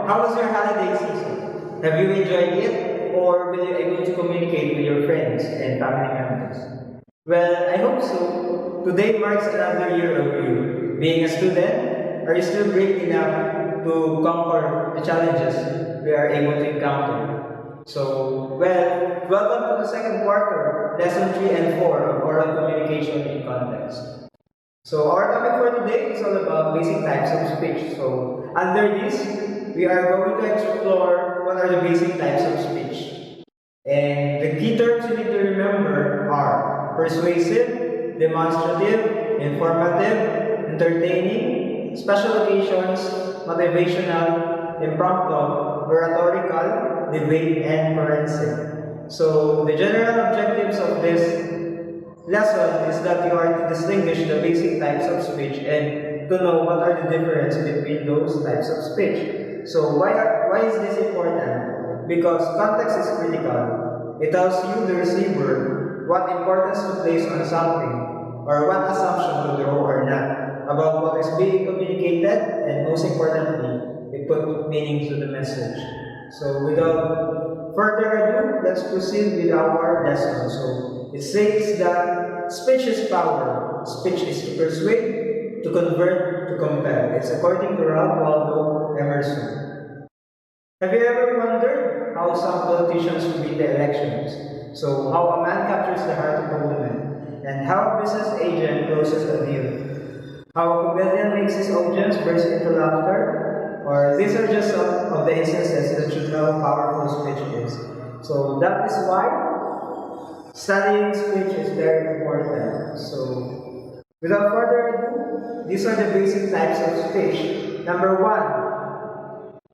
how was your holiday season? Have you enjoyed it, or were you able to communicate with your friends and family members? Well, I hope so. Today marks another year of you. Being a student, are you still brave enough to conquer the challenges we are able to encounter? So, well, welcome to the second quarter, lesson 3 and 4 of oral communication in context. So our topic for today is all about basic types of speech. So under this, we are going to explore what are the basic types of speech. And the key terms you need to remember are persuasive, demonstrative, informative, entertaining, special occasions, motivational, impromptu, oratorical, debate, and forensic. So the general objectives of this lesson is that you are to distinguish the basic types of speech and to know what are the difference between those types of speech. So why is this important? Because context is critical. It tells you, the receiver, what importance to place on something or what assumption to draw or not about what is being communicated, and most importantly, it put meaning to the message. So without further ado, let's proceed with our lesson. So it says that speech is power. Speech is to persuade, to convert, to compel. It's according to Ralph Waldo Emerson. Have you ever wondered how some politicians win the elections? So how a man captures the heart of a woman, and how a business agent closes a deal? How a comedian makes his audience burst into laughter? Or these are just some of the instances that show how powerful speech is. So that is why studying speech is very important. So without further ado, these are the basic types of speech. Number one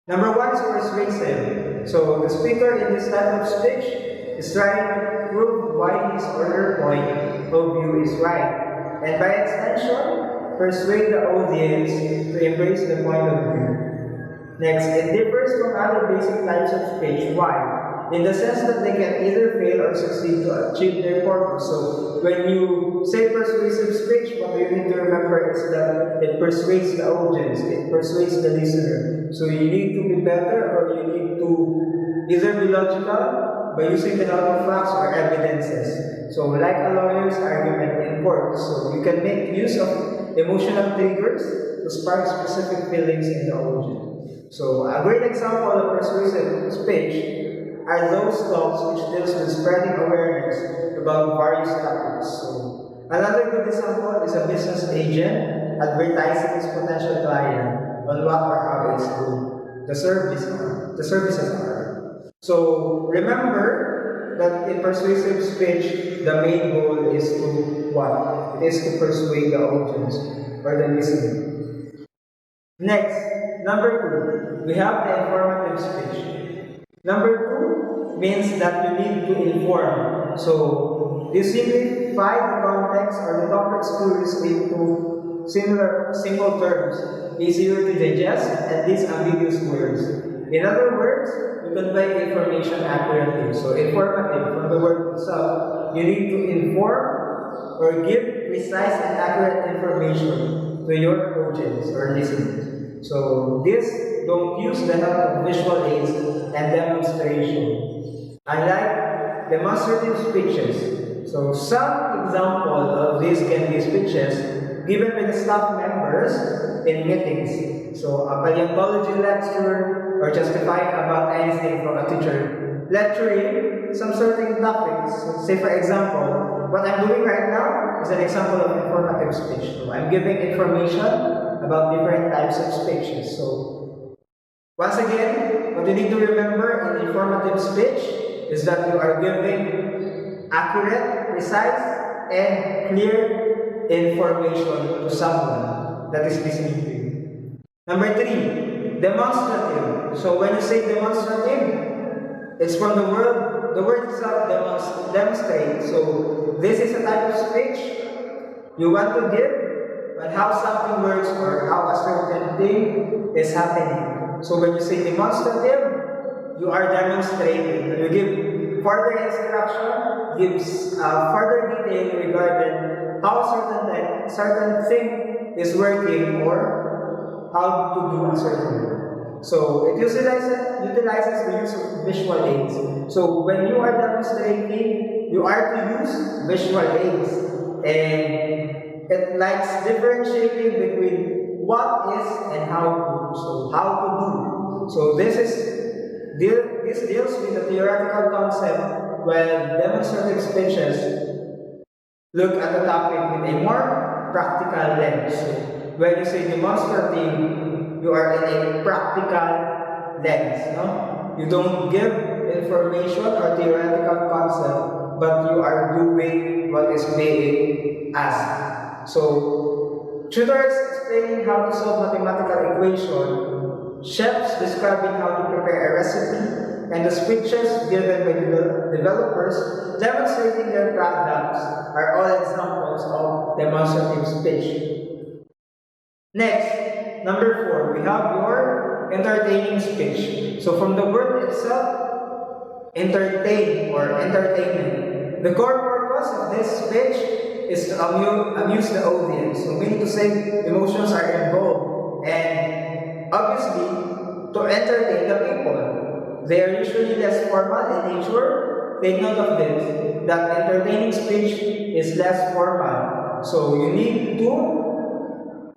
is persuasive. So the speaker in this type of speech is trying to prove why his or her point of view is right, and by extension, persuade the audience to embrace the point of view. Next, it differs from other basic types of speech. Why? In the sense that they can either fail or succeed to achieve their purpose. So when you say persuasive speech, what you need to remember is that it persuades the audience, it persuades the listener. So you need to be better, or you need to either be logical by using the help of facts or evidences. So like a lawyer's argument in court. So you can make use of emotional triggers to spark specific feelings in the audience. So a great example of persuasive speech are those talks which deals with spreading awareness about various topics. So another good example is a business agent advertising his potential client on what or how it's good. The services are. So remember that in persuasive speech, the main goal is to what? It is to persuade the audience or the listener. Next, number 2, we have the informative speech. Number 2 means that you need to inform. So you simplify the context or the topics clearly into simple terms, easier to digest, and these ambiguous words. In other words, you convey information accurately. So informative, from the word itself, you need to inform or give precise and accurate information to your audience or listeners. So this, don't use the help of visual aids and demonstration. Unlike demonstrative speeches, so some example of these can be speeches given by the staff members in meetings. So a paleontology lecture, or justifying about anything from a teacher lecturing some certain topics. So say for example, what I'm doing right now is an example of informative speech. So I'm giving information about different types of speeches. So once again, what you need to remember in informative speech is that you are giving accurate, precise, and clear information to someone that is listening to you. Number 3, demonstrative. So when you say demonstrative, it's from the word itself, demonstrate. So this is a type of speech you want to give on how something works or how a certain thing is happening. So when you say demonstrative, you are demonstrating. When you give further instruction, gives further detail regarding how certain thing is working or how to do a certain thing. So it utilizes the use of visual aids. So when you are demonstrating, you are to use visual aids, and it likes differentiating between what is and how to. So how to do. So this deals with the theoretical concept, while demonstrative speeches look at the topic with a more practical lens. So when you say demonstrative, you are in a practical lens. No? You don't give information or theoretical concept, but you are doing what is being asked. So tutors explaining how to solve mathematical equation, chefs describing how to prepare a recipe, and the speeches given by the developers demonstrating their products are all examples of demonstrative speech. Next, number 4, we have your entertaining speech. So from the word itself, entertain or entertainment, the core purpose of this speech is to amuse the audience. So meaning to say, emotions are involved, and obviously to entertain the people. They are usually less formal in nature. Take note of this, that entertaining speech is less formal. So you need to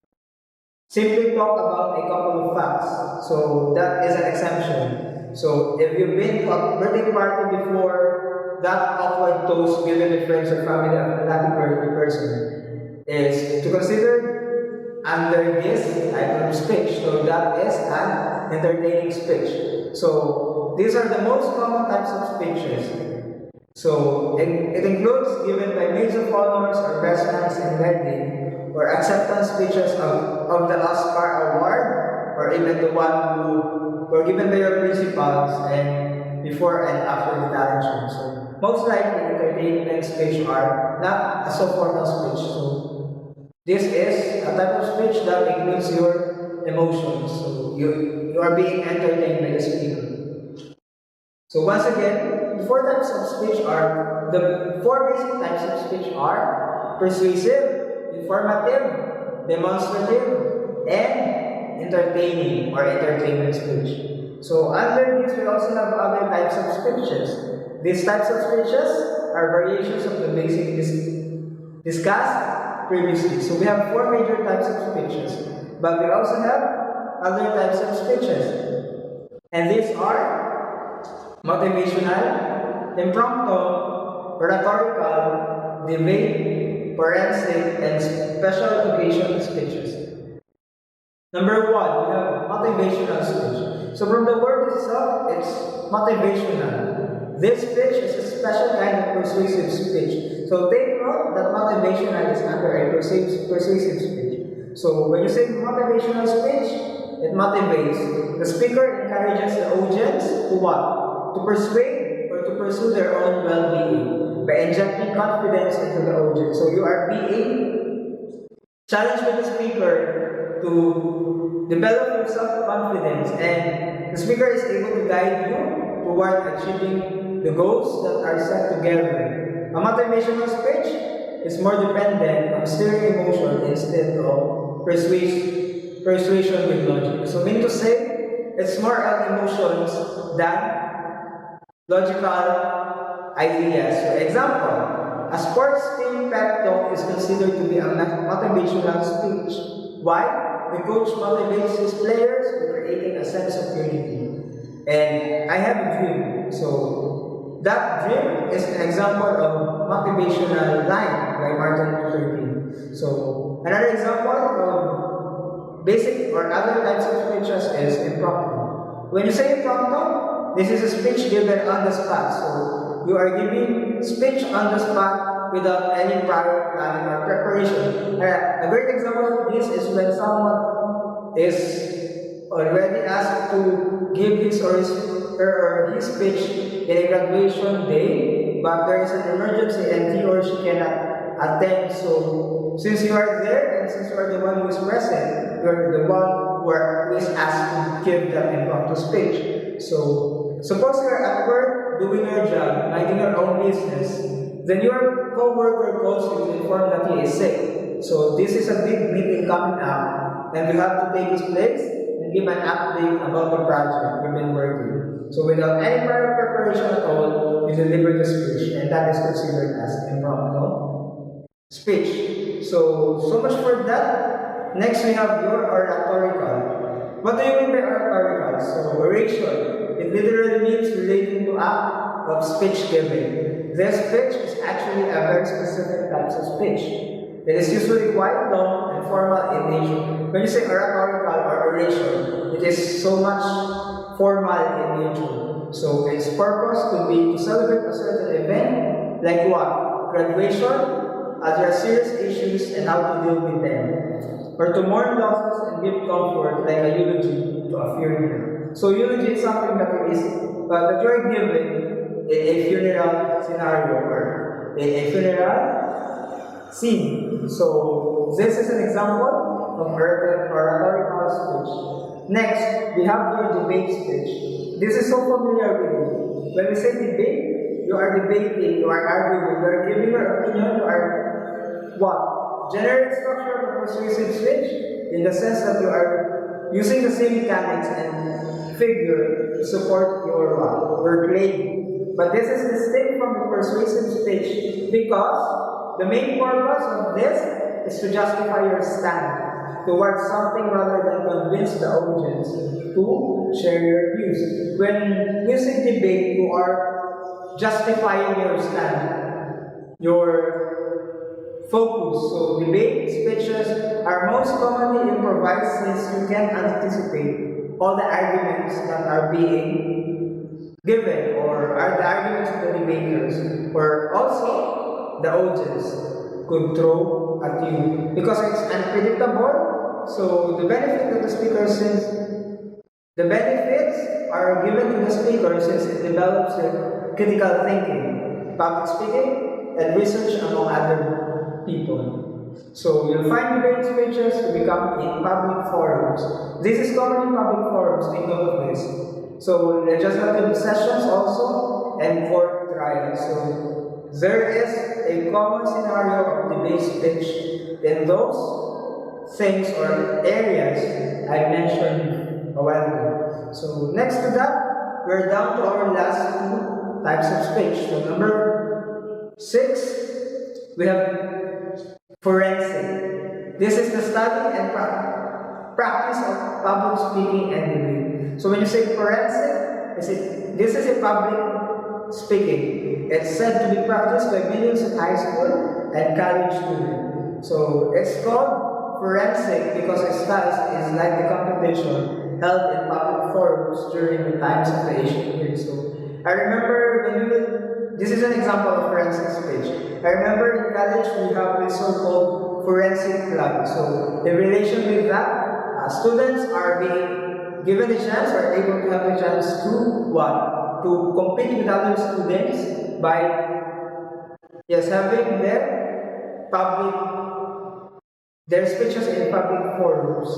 simply talk about a couple of facts. So that is an exemption. So if you've been to a birthday party before, that awkward toast given to friends or family of a happy birthday person is to consider under this type of speech. So that is an entertaining speech. So these are the most common types of speeches. So it includes given by maids of honors or best mans in wedding, or acceptance speeches of the Oscar award, or even the one who were given by your principals and before and after the talent show. So most likely entertainment speech are not a so formal speech. So this is a type of speech that includes your emotions. So you are being entertained by the speaker. So once again, the 4 types of speech are, the 4 basic types of speech are persuasive, informative, demonstrative, and entertaining or entertainment speech. So under these, we also have other types of speeches. These types of speeches are variations of the basic discussed previously. So we have 4 major types of speeches, but we also have other types of speeches. And these are motivational, impromptu, rhetorical, debate, forensic, and special occasion speeches. Number 1, we have motivational speech. So from the word itself, it's motivational. This speech is a special kind of persuasive speech. So take note that motivational is under a persuasive speech. So when you say motivational speech, it motivates. The speaker encourages the audience to what? To persuade or to pursue their own well-being by injecting confidence into the audience. So you are being challenged by the speaker to develop your self-confidence, and the speaker is able to guide you toward achieving the goals that are set together. A motivational speech is more dependent on steering emotion instead of persuasion with logic. So meaning to say, it's more on emotions than logical ideas. For example, a sports team pep talk is considered to be a motivational speech. Why? The coach motivates his players by creating a sense of unity. And I have a dream. So that dream is an example of motivational line by Martin Luther King. So another example of basic or other types of speeches is impromptu. When you say impromptu, this is a speech given on the spot. So you are giving speech on the spot without any prior planning or preparation. A great example of this is when someone is already asked to give his or his speech in a graduation day, but there is an emergency and he or she cannot attend. So since you are there and since you are the one who is present, you are the one who is asked to give that impromptu speech. So suppose you are at work doing your job, minding your own business, then your co-worker calls you to inform that he is sick. So this is a big meeting coming up, and you have to take his place, and give an update about the project we've been working. So without any prior preparation at all, you deliver the speech, and that is considered as impromptu speech. So much for that. Next, we have your oratorical. What do you mean by oratorical? So, oration. It literally means relating to act of speech giving. This speech is actually a very specific type of speech. It is usually quite long and formal in nature. When you say oratorical or oration, it is so much formal in nature. So, its purpose could be to celebrate a certain event, like what? Graduation, address serious issues and how to deal with them, or to mourn losses and give comfort like a eulogy to a funeral. So eulogy is something that you're giving in a funeral scenario or in a funeral scene. So this is an example of oratorical speech. Next, we have your debate speech. This is so familiar with you. When we say debate, you are debating, you are arguing, you are giving your opinion, you are what? Generic structure of a persuasive speech in the sense that you are using the same mechanics and figure to support your claim. But this is distinct from the persuasive speech because the main purpose of this is to justify your stand towards something rather than convince the audience to share your views. When using debate, you are justifying your stand, your focus. So debate speeches are most commonly improvised since you can anticipate all the arguments that are being given or are the arguments of the debaters or also the audience could throw at you because it's unpredictable. So the benefit that the speaker since the benefits are given to the speaker since it develops their critical thinking, public speaking, and research among other people. So you'll find debate speeches to become in public forums. This is common in public forums, take note of this. So legislative sessions also and court trials. So there is a common scenario of debate speech in those things or areas I mentioned a while ago. So next to that, we're down to our last two types of speech. So number 6, we have forensic. This is the study and practice of public speaking and debate. So when you say forensic, this is a public speaking. It's said to be practiced by millions of high school and college students. So it's called forensic because it is like the competition held in public forums during the times of the ancient Greeks. So I remember this is an example of forensic speech. I remember in college we have this so-called forensic club. So in relation with that, students are being given the chance or able to have the chance to what? To compete with other students by having their speeches in public forums.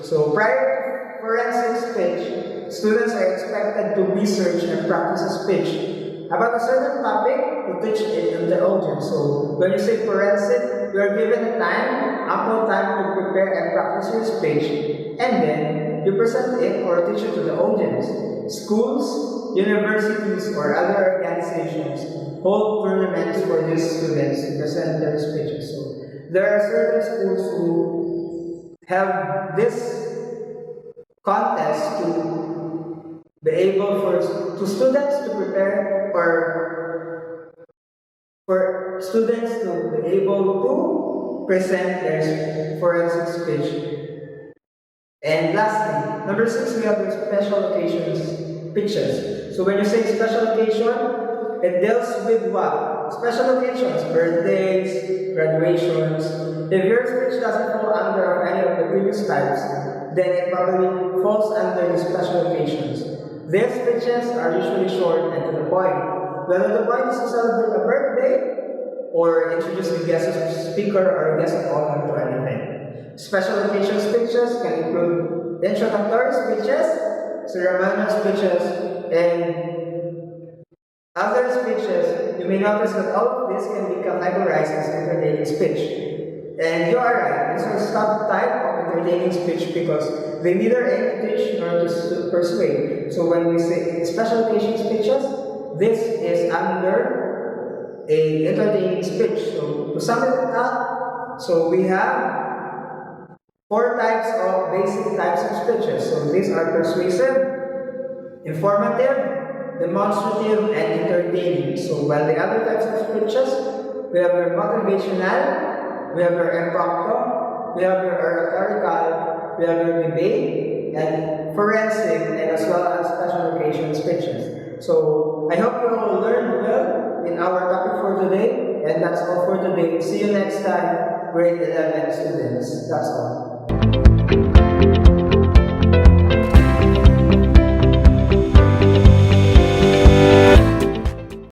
So prior to forensic speech, students are expected to research and practice a speech about a certain topic to teach it to the audience. So when you say forensic, you are given ample time to prepare and practice your speech, and then you present it or teach it to the audience. Schools, universities, or other organizations hold tournaments for these students to present their speeches. So there are certain schools who have this contest to be able to students to prepare or for students to be able to present their forensic speech. And lastly, number 6, we have the special occasions speeches. So when you say special occasion, it deals with what? Special occasions, birthdays, graduations. If your speech doesn't fall under any of the previous types, then it probably falls under the special occasions. These speeches are usually short and to the point. Whether the point is to celebrate a birthday or introduce the guest speaker or guest of honor to an event. Special occasion speeches can include introductory speeches, ceremonial speeches, and other speeches. You may notice that all of this can be categorized as entertaining speech. And you are right, these are subtype of entertaining speech because they neither aim to teach nor to persuade. So when we say special occasion speeches, this is under a entertaining speech. So to sum it up, so we have four types of basic types of speeches. So these are persuasive, informative, demonstrative, and entertaining. So while the other types of speeches, we have your motivational, we have your impromptu, we have your rhetorical, we have your debate, and forensic, and as well as special occasion speeches. So I hope you all learned well in our topic for today, and that's all for today. See you next time, grade 11 students. That's all.